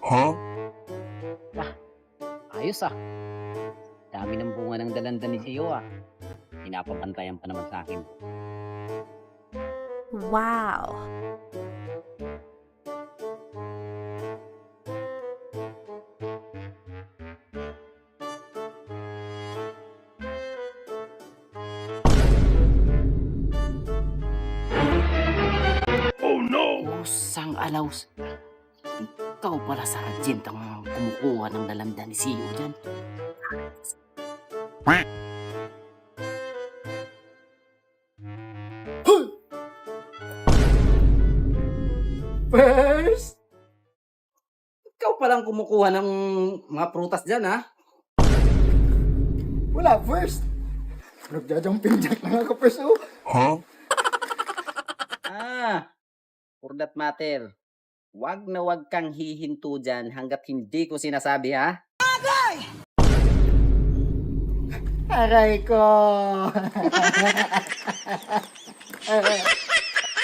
Huh? Ayos ah. Dami ng bunga ng dalanda ni Gio ah. Pinapabantayan pa naman sa akin. Wow. Oh no! Usang alaws. Ikaw pala sa Argent ang kumukuha ng dalanda ni Gio dyan. First! Ikaw palang kumukuha ng mga prutas dyan ha. Wala, first! Nagjajumping jack na ako, first, oh. Huh? For that matter, wag na wag kang hihinto dyan hanggat hindi ko sinasabi ha. Aray ko!